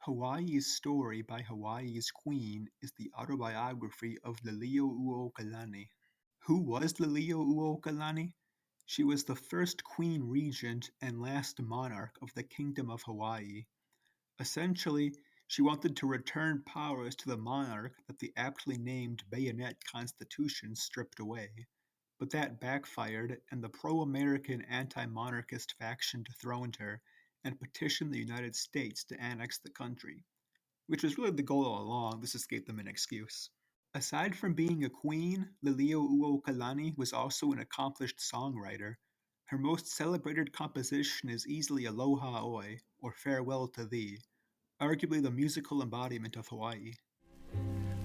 Hawaii's Story by Hawaii's Queen is the autobiography of Liliuokalani. Who was Liliuokalani? She was the first queen regent and last monarch of the Kingdom of Hawaii. Essentially, she wanted to return powers to the monarch that the aptly named Bayonet Constitution stripped away. But that backfired, and the pro-American anti-monarchist faction dethroned her and petitioned the United States to annex the country, which was really the goal all along. This just gave them an excuse. Aside from being a queen, Liliuokalani was also an accomplished songwriter. Her most celebrated composition is easily Aloha Oe, or Farewell to Thee, arguably the musical embodiment of Hawaii.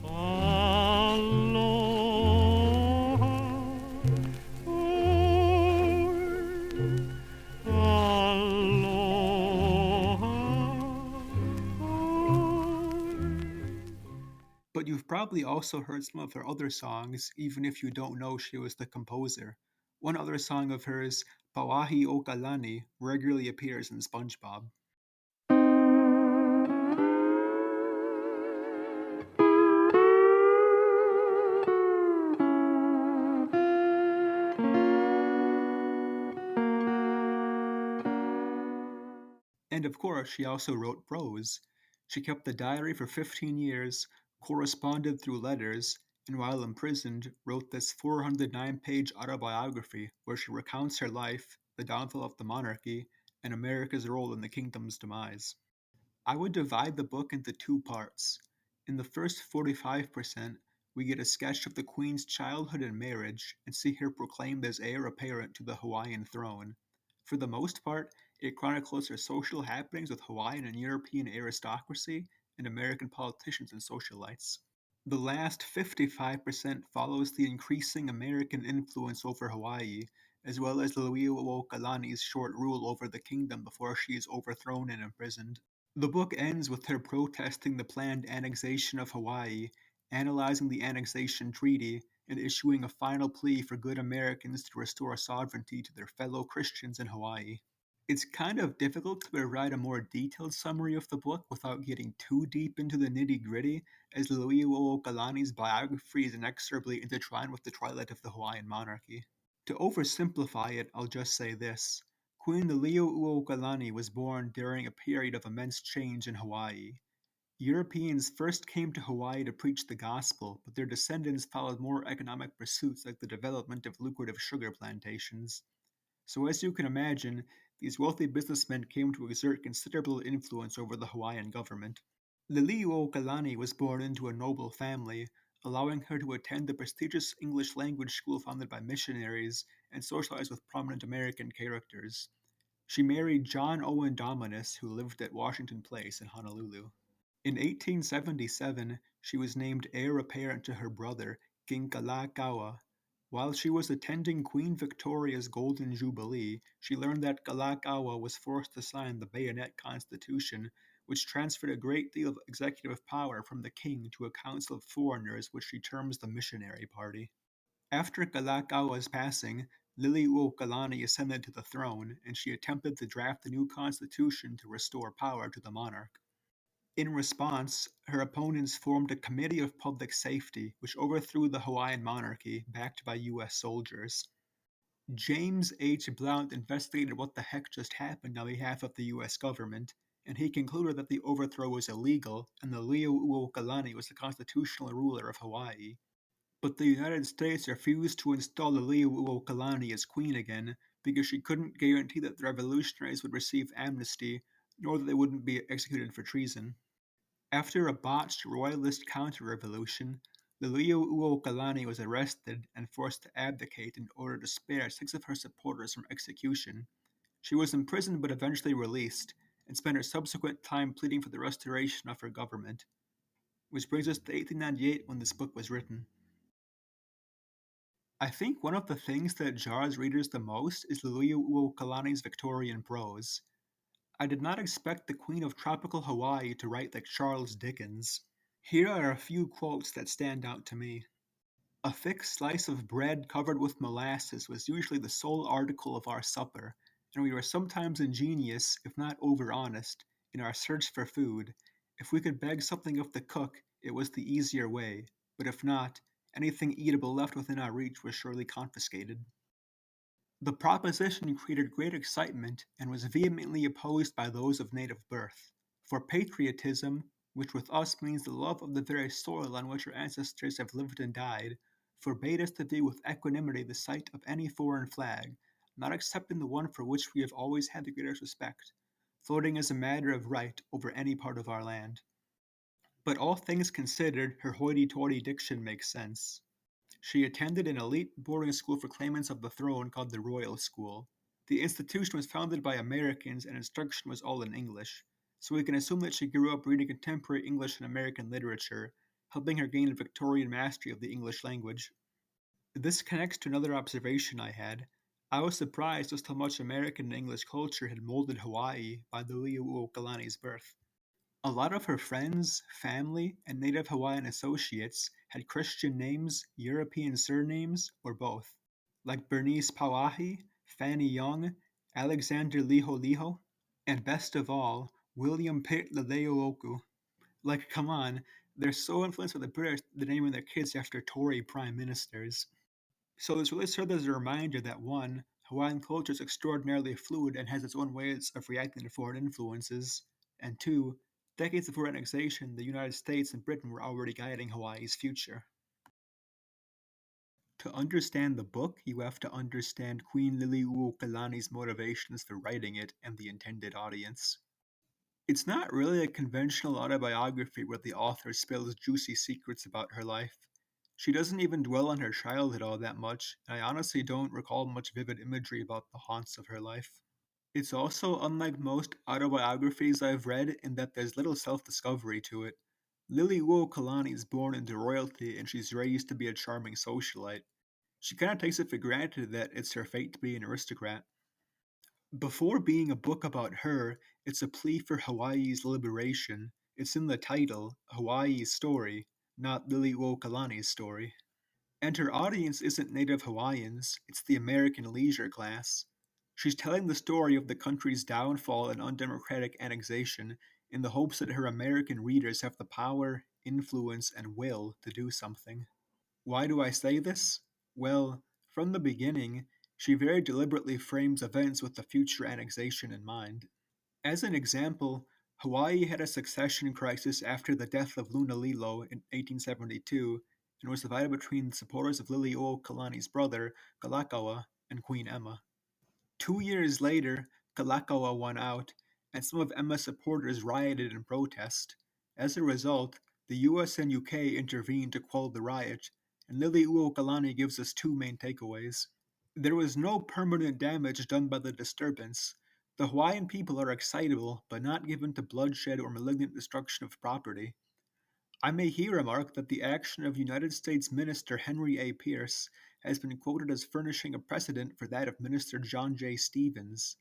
Aloha, But you've probably also heard some of her other songs, even if you don't know she was the composer. One other song of hers, Pua Paoakalani, regularly appears in SpongeBob. And of course, she also wrote prose. She kept the diary for 15 years, corresponded through letters, and while imprisoned, wrote this 409-page autobiography where she recounts her life, the downfall of the monarchy, and America's role in the kingdom's demise. I would divide the book into two parts. In the first 45%, we get a sketch of the Queen's childhood and marriage and see her proclaimed as heir apparent to the Hawaiian throne. For the most part, it chronicles her social happenings with Hawaiian and European aristocracy and American politicians and socialites. The last 55% follows the increasing American influence over Hawaii, as well as Liliuokalani's short rule over the kingdom before she is overthrown and imprisoned. The book ends with her protesting the planned annexation of Hawaii, analyzing the annexation treaty, and issuing a final plea for good Americans to restore sovereignty to their fellow Christians in Hawaii. It's kind of difficult to provide a more detailed summary of the book without getting too deep into the nitty-gritty, as Liliuokalani's biography is inexorably intertwined with the twilight of the Hawaiian monarchy. To oversimplify it, I'll just say this. Queen Liliuokalani was born during a period of immense change in Hawaii. Europeans first came to Hawaii to preach the gospel, but their descendants followed more economic pursuits like the development of lucrative sugar plantations. So as you can imagine, these wealthy businessmen came to exert considerable influence over the Hawaiian government. Liliuokalani was born into a noble family, allowing her to attend the prestigious English language school founded by missionaries and socialize with prominent American characters. She married John Owen Dominus, who lived at Washington Place in Honolulu. In 1877, she was named heir apparent to her brother, King Kalakaua. While she was attending Queen Victoria's Golden Jubilee, she learned that Kalakaua was forced to sign the Bayonet Constitution, which transferred a great deal of executive power from the king to a council of foreigners, which she terms the Missionary Party. After Kalakaua's passing, Liliuokalani ascended to the throne, and she attempted to draft a new constitution to restore power to the monarch. In response, her opponents formed a Committee of Public Safety, which overthrew the Hawaiian monarchy, backed by U.S. soldiers. James H. Blount investigated what the heck just happened on behalf of the U.S. government, and he concluded that the overthrow was illegal and the Liliuokalani was the constitutional ruler of Hawaii. But the United States refused to install Liliuokalani as queen again because she couldn't guarantee that the revolutionaries would receive amnesty, nor that they wouldn't be executed for treason. After a botched royalist counter-revolution, Liliuokalani was arrested and forced to abdicate in order to spare 6 of her supporters from execution. She was imprisoned but eventually released, and spent her subsequent time pleading for the restoration of her government. Which brings us to 1898 when this book was written. I think one of the things that jars readers the most is Liliuokalani's Victorian prose. I did not expect the Queen of Tropical Hawaii to write like Charles Dickens. Here are a few quotes that stand out to me. A thick slice of bread covered with molasses was usually the sole article of our supper, and we were sometimes ingenious, if not over-honest, in our search for food. If we could beg something of the cook, it was the easier way, but if not, anything eatable left within our reach was surely confiscated. The proposition created great excitement and was vehemently opposed by those of native birth, for patriotism, which with us means the love of the very soil on which our ancestors have lived and died, forbade us to view with equanimity the sight of any foreign flag, not excepting the one for which we have always had the greatest respect, floating as a matter of right over any part of our land. But all things considered, her hoity-toity diction makes sense. She attended an elite boarding school for claimants of the throne called the Royal School. The institution was founded by Americans and instruction was all in English, so we can assume that she grew up reading contemporary English and American literature, helping her gain a Victorian mastery of the English language. This connects to another observation I had. I was surprised just how much American and English culture had molded Hawaii by the Liliuokalani's birth. A lot of her friends, family, and native Hawaiian associates had Christian names, European surnames, or both, like Bernice Pauahi, Fanny Young, Alexander Liholiho, and best of all, William Pitt Liliuoku. Like, come on, they're so influenced by the British they're naming their kids after Tory prime ministers. So this really served as a reminder that one, Hawaiian culture is extraordinarily fluid and has its own ways of reacting to foreign influences, and two, decades before annexation, the United States and Britain were already guiding Hawaii's future. To understand the book, you have to understand Queen Liliuokalani's motivations for writing it and the intended audience. It's not really a conventional autobiography where the author spills juicy secrets about her life. She doesn't even dwell on her childhood all that much, and I honestly don't recall much vivid imagery about the haunts of her life. It's also unlike most autobiographies I've read in that there's little self-discovery to it. Liliuokalani is born into royalty and she's raised to be a charming socialite. She kind of takes it for granted that it's her fate to be an aristocrat. Before being a book about her, it's a plea for Hawaii's liberation. It's in the title, Hawaii's Story, not Liliuokalani's story. And her audience isn't native Hawaiians, it's the American leisure class. She's telling the story of the country's downfall and undemocratic annexation in the hopes that her American readers have the power, influence, and will to do something. Why do I say this? Well, from the beginning, she very deliberately frames events with the future annexation in mind. As an example, Hawaii had a succession crisis after the death of Lunalilo in 1872 and was divided between the supporters of Liliuokalani's brother, Kalakaua, and Queen Emma. 2 years later, Kalakaua won out, and some of Emma's supporters rioted in protest. As a result, the US and UK intervened to quell the riot, and Liliuokalani gives us two main takeaways. There was no permanent damage done by the disturbance. The Hawaiian people are excitable, but not given to bloodshed or malignant destruction of property. I may here remark that the action of United States Minister Henry A. Pierce has been quoted as furnishing a precedent for that of Minister John J. Stevens.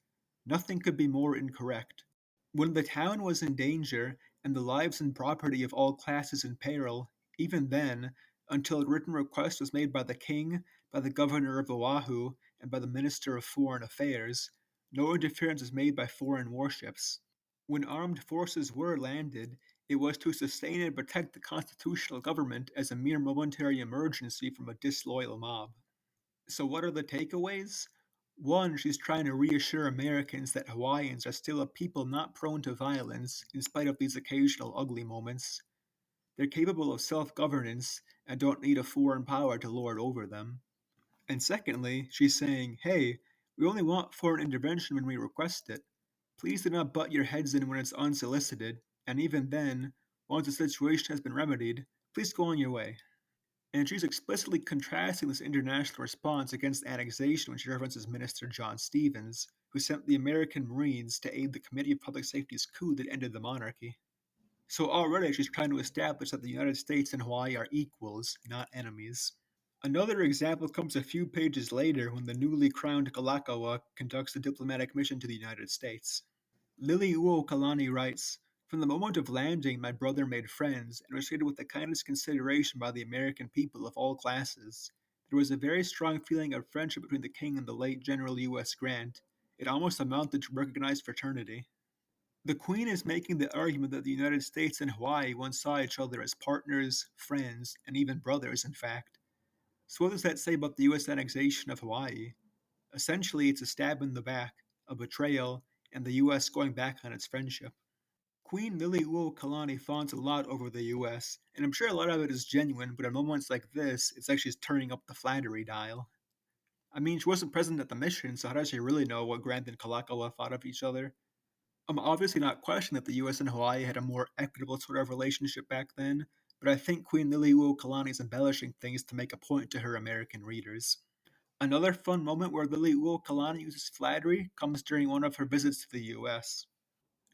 Nothing could be more incorrect. When the town was in danger and the lives and property of all classes in peril, even then, until a written request was made by the king, by the governor of Oahu, and by the minister of foreign affairs, no interference was made by foreign warships. When armed forces were landed, it was to sustain and protect the constitutional government as a mere momentary emergency from a disloyal mob. So, what are the takeaways? One, she's trying to reassure Americans that Hawaiians are still a people not prone to violence in spite of these occasional ugly moments. They're capable of self governance and don't need a foreign power to lord over them. And secondly, she's saying, hey, we only want foreign intervention when we request it. Please do not butt your heads in when it's unsolicited, and even then, once the situation has been remedied, please go on your way. And she's explicitly contrasting this international response against annexation when she references Minister John Stevens, who sent the American Marines to aid the Committee of Public Safety's coup that ended the monarchy. So already she's trying to establish that the United States and Hawaii are equals, not enemies. Another example comes a few pages later when the newly crowned Kalakaua conducts a diplomatic mission to the United States. Liliuokalani writes, from the moment of landing, my brother made friends and was treated with the kindest consideration by the American people of all classes. There was a very strong feeling of friendship between the king and the late General U.S. Grant. It almost amounted to recognized fraternity. The Queen is making the argument that the United States and Hawaii once saw each other as partners, friends, and even brothers, in fact. So, what does that say about the US annexation of Hawaii? Essentially, it's a stab in the back, a betrayal, and the US going back on its friendship. Queen Liliuokalani fawns a lot over the US, and I'm sure a lot of it is genuine, but in moments like this, it's actually just turning up the flattery dial. I mean, she wasn't present at the mission, so how does she really know what Grant and Kalakaua thought of each other? I'm obviously not questioning that the US and Hawaii had a more equitable sort of relationship back then, but I think Queen Liliuokalani is embellishing things to make a point to her American readers. Another fun moment where Liliuokalani uses flattery comes during one of her visits to the US.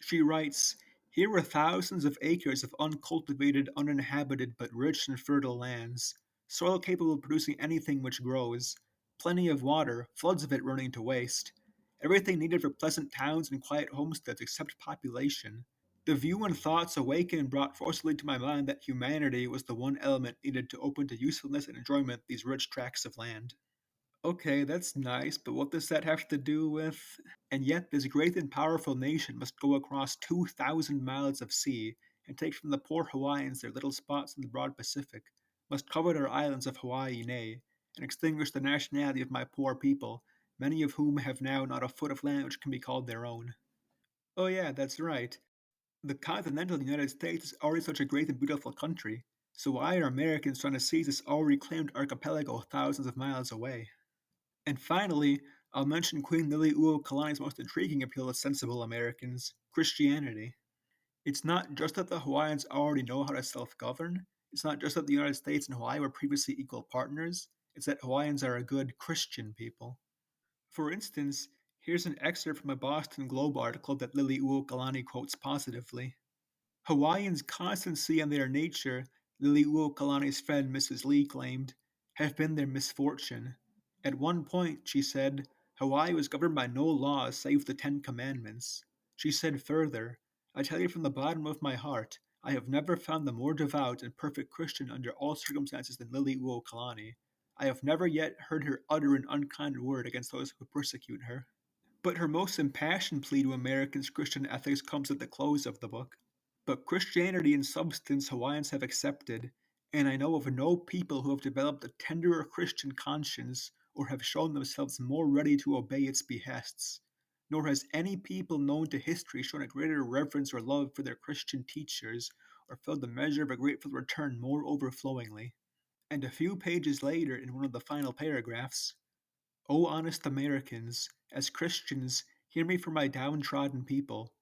She writes, "Here were thousands of acres of uncultivated, uninhabited, but rich and fertile lands, soil capable of producing anything which grows, plenty of water, floods of it running to waste, everything needed for pleasant towns and quiet homesteads except population. The view and thoughts awakened brought forcibly to my mind that humanity was the one element needed to open to usefulness and enjoyment these rich tracts of land." Okay, that's nice, but what does that have to do with? And yet, this great and powerful nation must go across 2,000 miles of sea and take from the poor Hawaiians their little spots in the broad Pacific, must covet our islands of Hawaii, nay, and extinguish the nationality of my poor people, many of whom have now not a foot of land which can be called their own. Oh, yeah, that's right. The continental United States is already such a great and beautiful country, so why are Americans trying to seize this already claimed archipelago thousands of miles away? And finally, I'll mention Queen Liliuokalani's most intriguing appeal to sensible Americans, Christianity. It's not just that the Hawaiians already know how to self govern, it's not just that the United States and Hawaii were previously equal partners, it's that Hawaiians are a good Christian people. For instance, here's an excerpt from a Boston Globe article that Liliuokalani quotes positively. Hawaiians' constancy and their nature, Liliuokalani's friend Mrs. Lee claimed, have been their misfortune. At one point, she said, Hawaii was governed by no laws save the Ten Commandments. She said further, I tell you from the bottom of my heart, I have never found the more devout and perfect Christian under all circumstances than Liliuokalani. I have never yet heard her utter an unkind word against those who persecute her. But her most impassioned plea to Americans' Christian ethics comes at the close of the book. But Christianity in substance Hawaiians have accepted, and I know of no people who have developed a tenderer Christian conscience or have shown themselves more ready to obey its behests. Nor has any people known to history shown a greater reverence or love for their Christian teachers or felt the measure of a grateful return more overflowingly. And a few pages later, in one of the final paragraphs, O honest Americans, as Christians, hear me for my downtrodden people,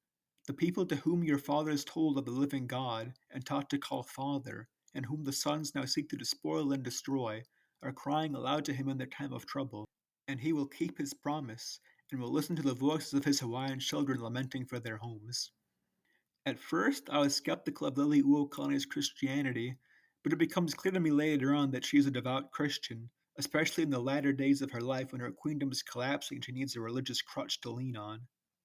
the people to whom your fathers told of the living God and taught to call Father, and whom the sons now seek to despoil and destroy, are crying aloud to him in their time of trouble, and he will keep his promise, and will listen to the voices of his Hawaiian children lamenting for their homes. At first, I was skeptical of Liliuokalani's Christianity, but it becomes clear to me later on that she is a devout Christian, especially in the latter days of her life when her queendom is collapsing and she needs a religious crutch to lean on.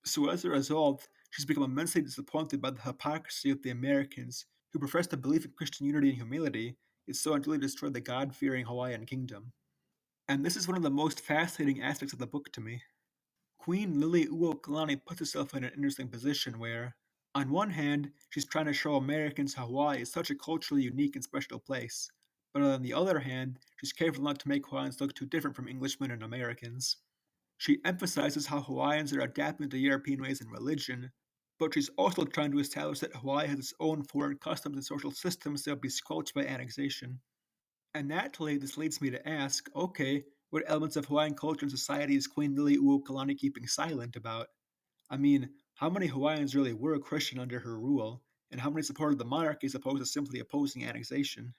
So as a result, she's become immensely disappointed by the hypocrisy of the Americans, who profess to believe in Christian unity and humility, yet so unduly destroy the God-fearing Hawaiian kingdom. And this is one of the most fascinating aspects of the book to me. Queen Liliuokalani puts herself in an interesting position where, on one hand, she's trying to show Americans how Hawaii is such a culturally unique and special place, but on the other hand, she's careful not to make Hawaiians look too different from Englishmen and Americans. She emphasizes how Hawaiians are adapting to European ways in religion, but she's also trying to establish that Hawaii has its own foreign customs and social systems that will be squelched by annexation. And naturally, this leads me to ask, okay, what elements of Hawaiian culture and society is Queen Liliuokalani keeping silent about? I mean, how many Hawaiians really were Christian under her rule, and how many supported the monarchy as opposed to simply opposing annexation?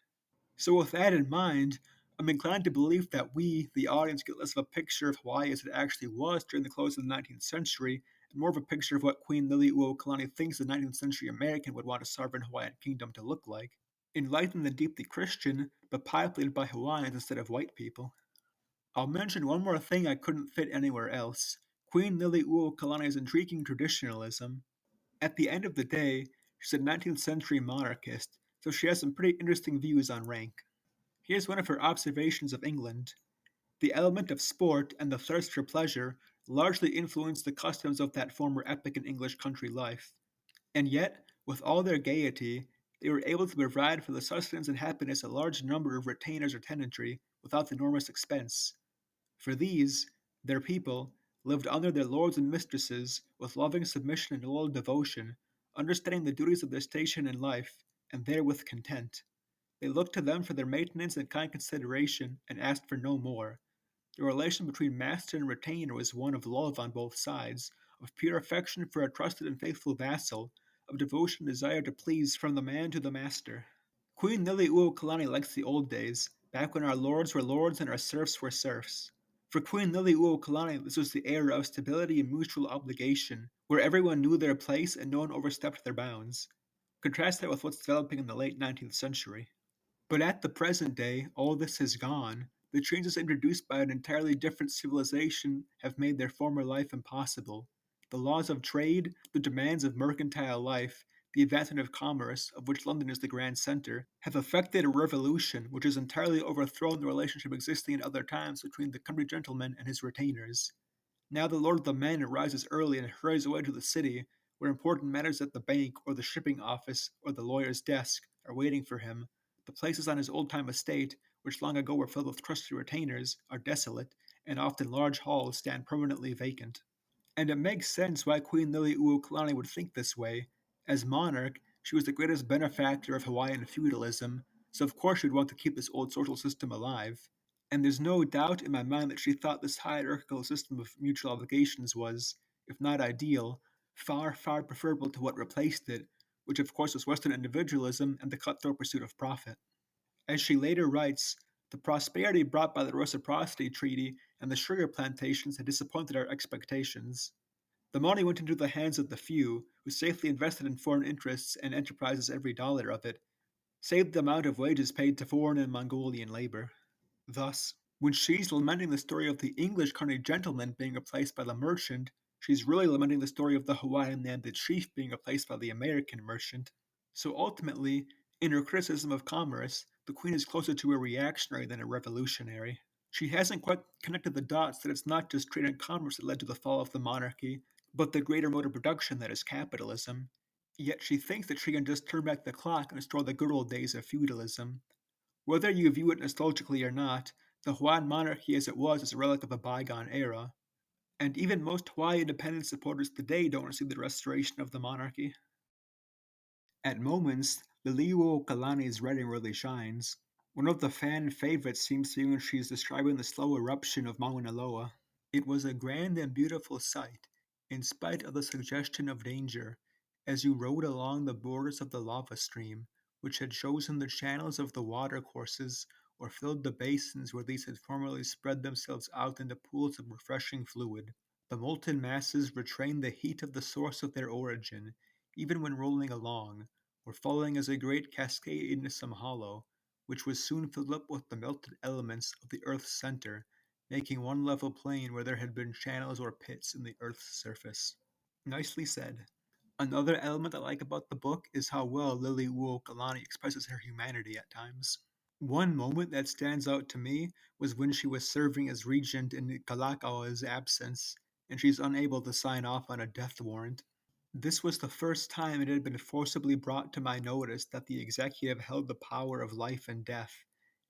So, with that in mind, I'm inclined to believe that we, the audience, get less of a picture of Hawaii as it actually was during the close of the 19th century, and more of a picture of what Queen Liliuokalani thinks the 19th century American would want a sovereign Hawaiian kingdom to look like, enlightened and deeply Christian, but populated by Hawaiians instead of white people. I'll mention one more thing I couldn't fit anywhere else. Queen Liliuokalani's intriguing traditionalism. At the end of the day, she's a 19th century monarchist, so she has some pretty interesting views on rank. Here's one of her observations of England. The element of sport and the thirst for pleasure largely influenced the customs of that former epic in English country life. And yet, with all their gaiety, they were able to provide for the sustenance and happiness a large number of retainers or tenantry without enormous expense. For these, their people, lived under their lords and mistresses with loving submission and loyal devotion, understanding the duties of their station in life, and therewith content. They looked to them for their maintenance and kind consideration, and asked for no more. The relation between master and retainer was one of love on both sides, of pure affection for a trusted and faithful vassal, of devotion and desire to please from the man to the master. Queen Liliuokalani likes the old days, back when our lords were lords and our serfs were serfs. For Queen Liliuokalani, this was the era of stability and mutual obligation, where everyone knew their place and no one overstepped their bounds. Contrast that with what's developing in the late 19th century. But at the present day, all this has gone. The changes introduced by an entirely different civilization have made their former life impossible. The laws of trade, the demands of mercantile life, the advancement of commerce, of which London is the grand center, have effected a revolution which has entirely overthrown the relationship existing in other times between the country gentleman and his retainers. Now the lord of the manor rises early and hurries away to the city, where important matters at the bank or the shipping office or the lawyer's desk are waiting for him. The places on his old-time estate, which long ago were filled with trusty retainers, are desolate, and often large halls stand permanently vacant. And it makes sense why Queen Liliuokalani would think this way. As monarch, she was the greatest benefactor of Hawaiian feudalism, so of course she'd want to keep this old social system alive. And there's no doubt in my mind that she thought this hierarchical system of mutual obligations was, if not ideal, far, far preferable to what replaced it, which of course was Western individualism and the cutthroat pursuit of profit. As she later writes, the prosperity brought by the Reciprocity Treaty and the sugar plantations had disappointed our expectations. The money went into the hands of the few, who safely invested in foreign interests and enterprises every dollar of it, saved the amount of wages paid to foreign and Mongolian labor. Thus, when she's lamenting the story of the English country gentleman being replaced by the merchant, she's really lamenting the story of the Hawaiian landed chief being replaced by the American merchant. So ultimately, in her criticism of commerce, the Queen is closer to a reactionary than a revolutionary. She hasn't quite connected the dots that it's not just trade and commerce that led to the fall of the monarchy, but the greater mode of production that is capitalism. Yet she thinks that she can just turn back the clock and restore the good old days of feudalism. Whether you view it nostalgically or not, the Hawaiian monarchy as it was is a relic of a bygone era, and even most Hawaii independence supporters today don't see the restoration of the monarchy. At moments, Liliuokalani's writing really shines. One of the fan favorites seems to be when she's describing the slow eruption of Mauna Loa. It was a grand and beautiful sight, in spite of the suggestion of danger, as you rode along the borders of the lava stream, which had chosen the channels of the watercourses or filled the basins where these had formerly spread themselves out into pools of refreshing fluid. The molten masses retained the heat of the source of their origin, even when rolling along, or falling as a great cascade into some hollow, which was soon filled up with the melted elements of the earth's center, making one level plain where there had been channels or pits in the earth's surface. Nicely said. Another element I like about the book is how well Liliuokalani expresses her humanity at times. One moment that stands out to me was when she was serving as regent in Kalakaua's absence, and she's unable to sign off on a death warrant. This was the first time it had been forcibly brought to my notice that the executive held the power of life and death,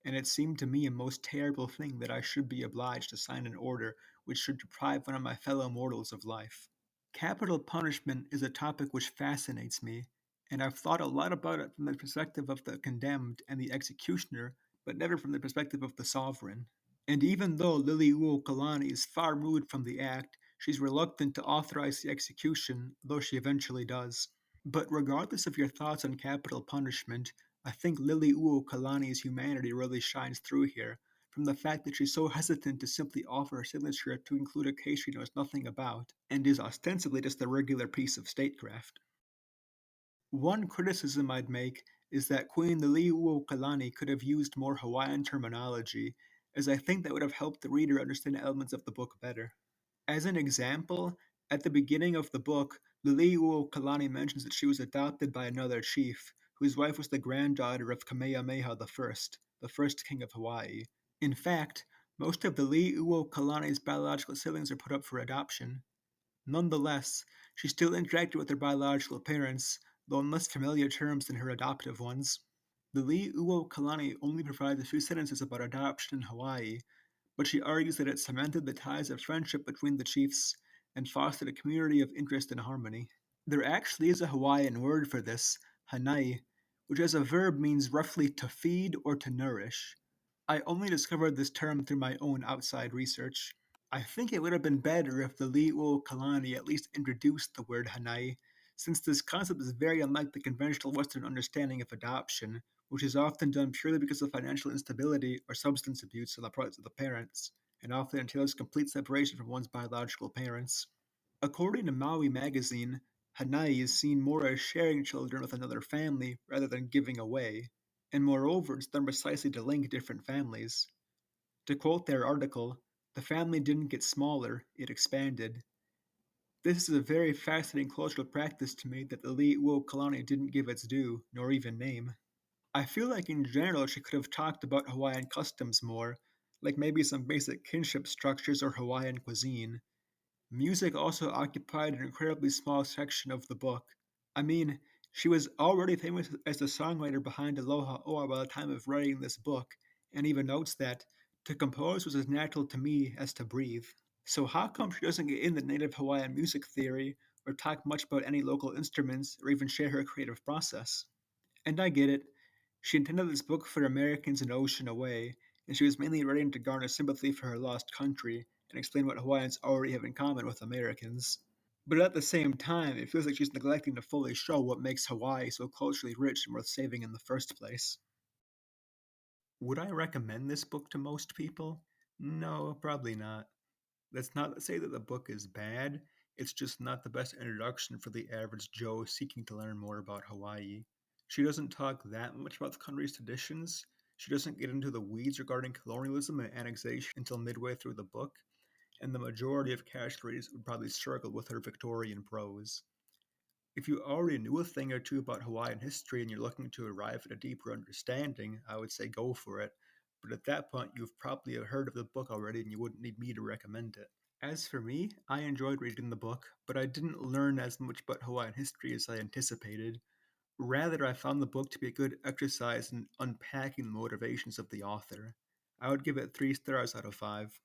and it seemed to me a most terrible thing that I should be obliged to sign an order which should deprive one of my fellow mortals of life. Capital punishment is a topic which fascinates me, and I've thought a lot about it from the perspective of the condemned and the executioner, but never from the perspective of the sovereign. And even though Liliuokalani is far removed from the act, she's reluctant to authorize the execution, though she eventually does. But regardless of your thoughts on capital punishment, I think Liliuokalani's humanity really shines through here, from the fact that she's so hesitant to simply offer her signature to include a case she knows nothing about, and is ostensibly just a regular piece of statecraft. One criticism I'd make is that Queen Liliuokalani could have used more Hawaiian terminology, as I think that would have helped the reader understand elements of the book better. As an example, at the beginning of the book, Liliuokalani mentions that she was adopted by another chief, whose wife was the granddaughter of Kamehameha the first king of Hawaii. In fact, most of the Liliuokalani's biological siblings are put up for adoption. Nonetheless, She still interacted with her biological parents, though in less familiar terms than her adoptive ones. The Liliuokalani only provides a few sentences about adoption in Hawaii, but she argues that it cemented the ties of friendship between the chiefs and fostered a community of interest and harmony. There actually is a Hawaiian word for this, hanai, which as a verb means roughly to feed or to nourish. I only discovered this term through my own outside research. I think it would have been better if the Liliuokalani at least introduced the word hanai, since this concept is very unlike the conventional Western understanding of adoption, which is often done purely because of financial instability or substance abuse on the part of the parents, and often entails complete separation from one's biological parents. According to Maui magazine, hanai is seen more as sharing children with another family rather than giving away, and moreover, it's done precisely to link different families. To quote their article, the family didn't get smaller, it expanded. This is a very fascinating cultural practice to me that the Liliuokalani didn't give its due, nor even name. I feel like in general she could have talked about Hawaiian customs more, like maybe some basic kinship structures or Hawaiian cuisine. Music also occupied an incredibly small section of the book. I mean, she was already famous as the songwriter behind Aloha Oe by the time of writing this book, and even notes that to compose was as natural to me as to breathe. So how come she doesn't get in the native Hawaiian music theory, or talk much about any local instruments, or even share her creative process? And I get it. She intended this book for Americans an ocean away, and she was mainly writing to garner sympathy for her lost country and explain what Hawaiians already have in common with Americans. But at the same time, it feels like she's neglecting to fully show what makes Hawaii so culturally rich and worth saving in the first place. Would I recommend this book to most people? No, probably not. That's not to say that the book is bad, it's just not the best introduction for the average Joe seeking to learn more about Hawaii. She doesn't talk that much about the country's traditions. She doesn't get into the weeds regarding colonialism and annexation until midway through the book, and the majority of casual readers would probably struggle with her Victorian prose. If you already knew a thing or two about Hawaiian history and you're looking to arrive at a deeper understanding, I would say go for it. But at that point, you've probably heard of the book already and you wouldn't need me to recommend it. As for me, I enjoyed reading the book, but I didn't learn as much about Hawaiian history as I anticipated. Rather, I found the book to be a good exercise in unpacking the motivations of the author. I would give it 3 stars out of 5.